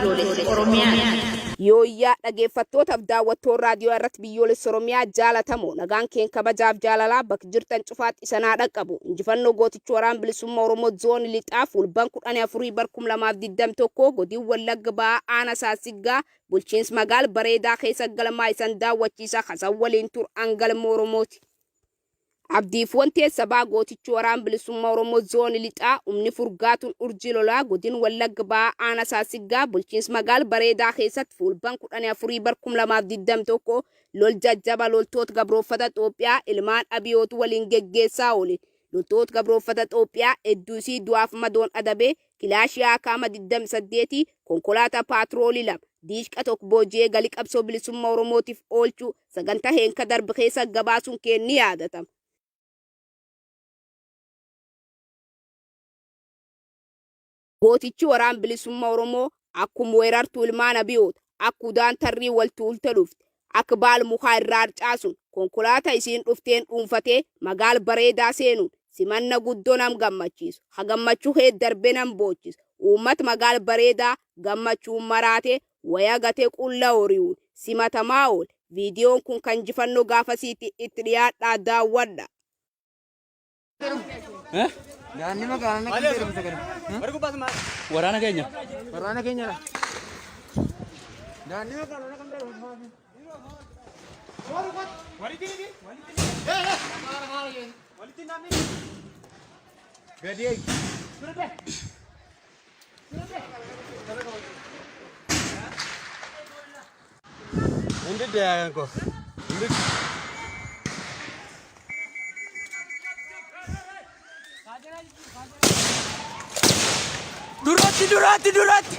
biyyoolessa Oromiyaa. Yooyyaa dhaggeeffattootaaf daawwattoon raadiyoo irratti biyyoolessa Oromiyaa jaalatamoo nagaan keen kabajaaf jaalalaa bakka jirtan cufaatti isanaa dhaqqabu. Injifannoo gootichi waraana bilisummaa Oromoo zoonii lixaa fulban 14 bar 2021 godina Wallagga Ba'aa Aanaa Saasiggaa bulchiinsa magaalaa Bareedaa keessa galmaa isan daawwachiisa hasan waliin turan galma Oromooti. Abdiif wanti sabaa gootichi waraana bilisummaa Oromoo zoonii lixaa umni furgaatuun urjii lolaa godina Wallagga Ba'aa Aanaa Saasiggaa bulchiinsa magaalaa Bareedaa keessatti fulban 14 bar 2021 lol jajjaba loltoota gabrooffata Itoophiyaa ilmaan abiyootu waliin geggeessaa oole. Loltoota gabrooffata Itoophiyaa hedduusii du'aaf madoon adabee kilaashii akaama 28 konkolaataa paatroolii 2 diishqa tokko boojee galii qabsoo bilisummaa Oromootiif oolchuu sagantaa heenka darbe keessa gabaasuun kenni yaadatama. Gootichi waraana bilisummaa Oromoo akkuma weerartuu ilmaan abiyoota akka udaan tarrii wal tuulte dhufte akka baal mukaa irraa harcaasuun konkolaataa isiin dhufteen dhuunfatee magaalaa Bareedaa seenuun simanna guddoo nam gammachiisu hagammachuu heed darbee nam boochisu uummata magaalaa Bareedaa gammachuun maraatee waya gatee qulla horiiwwan simatamaa oole. Viidiyoon kun kan injifannoo gaafasiitti itti dhiyaadhaa daawwadha. Daanni magaalaa kan jedhamu sagale. Waraana keenya. Waraana keenya la. Daanni magaalaa kan jedhamu. Gadi eegi. Hindi dayan ko. Hindi. Durati.